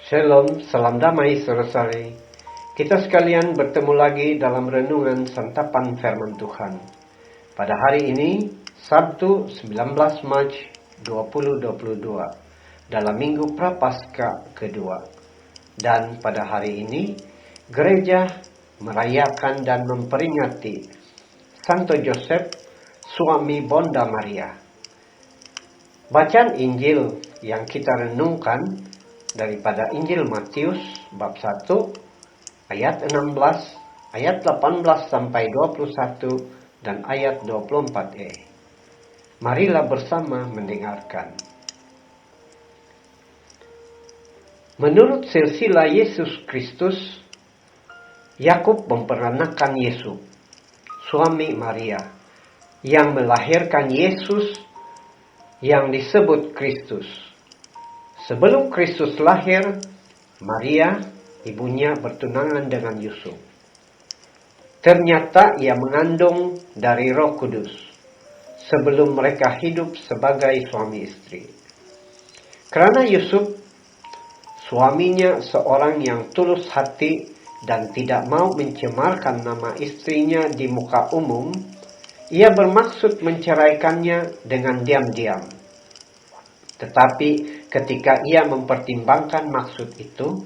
Shalom, salam damai saudara-saudari. Kita sekalian bertemu lagi dalam renungan santapan firman Tuhan. Pada hari ini, Sabtu 19 Mac 2022, dalam Minggu Prapaskah kedua. Dan pada hari ini, gereja merayakan dan memperingati Santo Joseph, suami Bonda Maria. Bacaan Injil yang kita renungkan daripada Injil Matius bab 1 ayat 16, ayat 18 sampai 21 dan ayat 24e. Marilah bersama mendengarkan. Menurut silsilah Yesus Kristus, Yakub memperanakan Yesus, suami Maria, yang melahirkan Yesus yang disebut Kristus. Sebelum Kristus lahir, Maria, ibunya, bertunangan dengan Yusuf. Ternyata ia mengandung dari Roh Kudus sebelum mereka hidup sebagai suami istri. Karena Yusuf, suaminya, seorang yang tulus hati dan tidak mau mencemarkan nama istrinya di muka umum, ia bermaksud menceraikannya dengan diam-diam. Tetapi ketika ia mempertimbangkan maksud itu,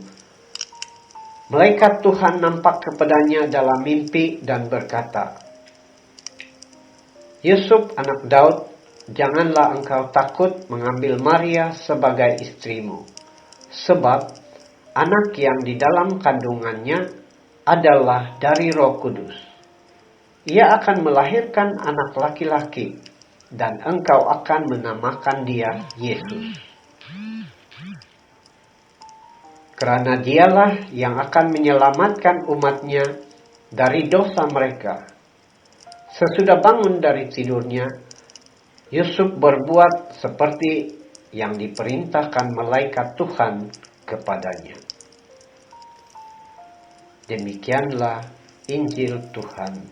malaikat Tuhan nampak kepadanya dalam mimpi dan berkata, "Yusuf, anak Daud, janganlah engkau takut mengambil Maria sebagai istrimu, sebab anak yang di dalam kandungannya adalah dari Roh Kudus. Ia akan melahirkan anak laki-laki, dan engkau akan menamakan dia Yesus. Karena dialah yang akan menyelamatkan umatnya dari dosa mereka." Sesudah bangun dari tidurnya, Yusuf berbuat seperti yang diperintahkan malaikat Tuhan kepadanya. Demikianlah Injil Tuhan.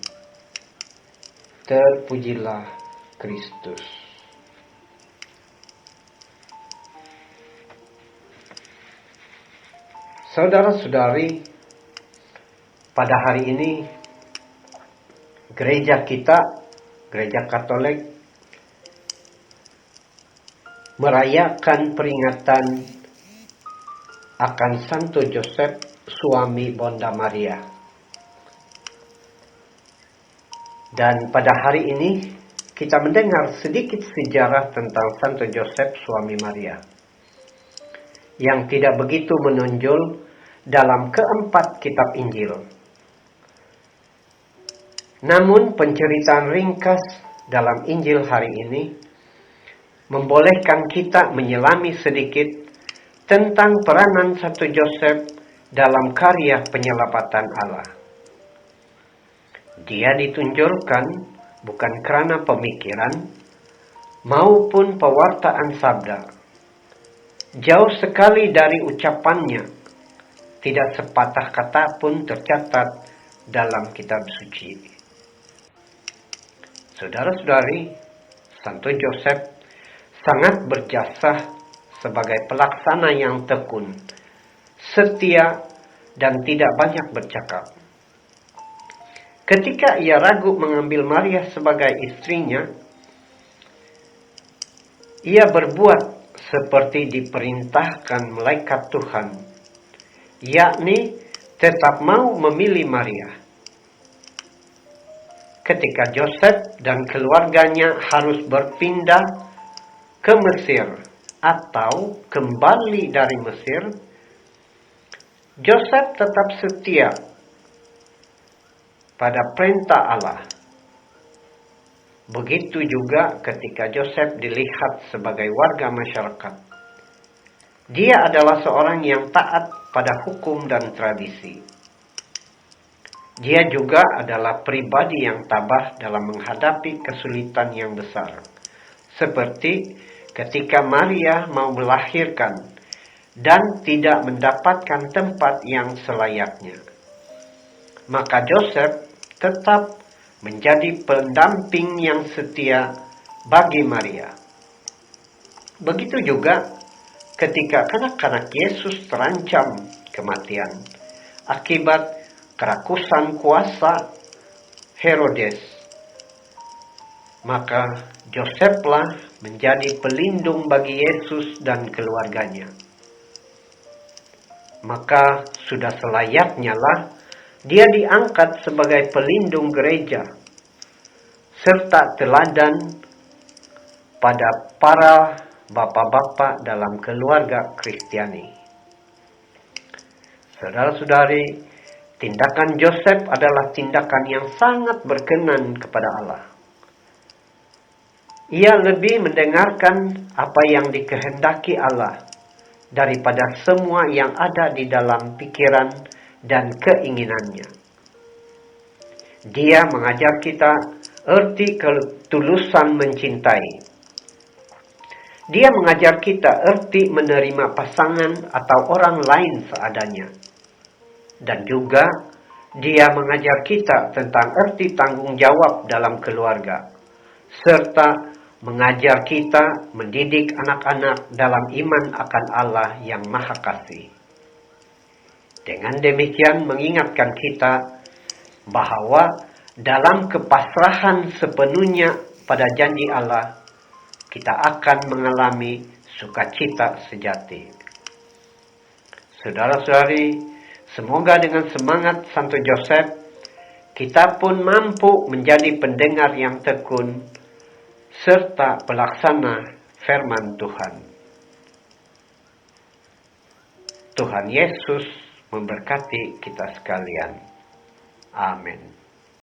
Terpujilah Kristus. Saudara-saudari, pada hari ini gereja kita, gereja Katolik, merayakan peringatan akan Santo Joseph, suami Bonda Maria. Dan pada hari ini kita mendengar sedikit sejarah tentang Santo Joseph, suami Maria, yang tidak begitu menonjol dalam keempat kitab Injil. Namun penceritaan ringkas dalam Injil hari ini membolehkan kita menyelami sedikit tentang peranan Santo Joseph dalam karya penyelamatan Allah. Dia ditunjukkan bukan karena pemikiran maupun pewartaan sabda. Jauh sekali dari ucapannya, tidak sepatah kata pun tercatat dalam kitab suci. Saudara-saudari, Santo Joseph sangat berjasa sebagai pelaksana yang tekun, setia, dan tidak banyak bercakap. Ketika ia ragu mengambil Maria sebagai istrinya, ia berbuat seperti diperintahkan malaikat Tuhan, yakni tetap mau memilih Maria. Ketika Joseph dan keluarganya harus berpindah ke Mesir atau kembali dari Mesir, Joseph tetap setia pada perintah Allah. Begitu juga ketika Joseph dilihat sebagai warga masyarakat. Dia adalah seorang yang taat pada hukum dan tradisi. Dia juga adalah pribadi yang tabah dalam menghadapi kesulitan yang besar. Seperti ketika Maria mau melahirkan dan tidak mendapatkan tempat yang selayaknya. Maka Joseph tetap menjadi pendamping yang setia bagi Maria. Begitu juga ketika anak-anak Yesus terancam kematian akibat kerakusan kuasa Herodes, maka Yoseflah menjadi pelindung bagi Yesus dan keluarganya. Maka sudah selayaknya lah dia diangkat sebagai pelindung gereja serta teladan pada para bapak-bapak dalam keluarga Kristiani. Saudara-saudari, tindakan Yosef adalah tindakan yang sangat berkenan kepada Allah. Ia lebih mendengarkan apa yang dikehendaki Allah daripada semua yang ada di dalam pikiran dan keinginannya. Dia mengajar kita erti ketulusan mencintai. Dia mengajar kita erti menerima pasangan atau orang lain seadanya. Dan juga dia mengajar kita tentang erti tanggung jawab dalam keluarga, serta mengajar kita mendidik anak-anak dalam iman akan Allah yang Maha Kasih. Dengan demikian mengingatkan kita bahwa dalam kepasrahan sepenuhnya pada janji Allah, kita akan mengalami sukacita sejati. Saudara-saudari, semoga dengan semangat Santo Yosef, kita pun mampu menjadi pendengar yang tekun serta pelaksana firman Tuhan. Tuhan Yesus memberkati kita sekalian. Amin.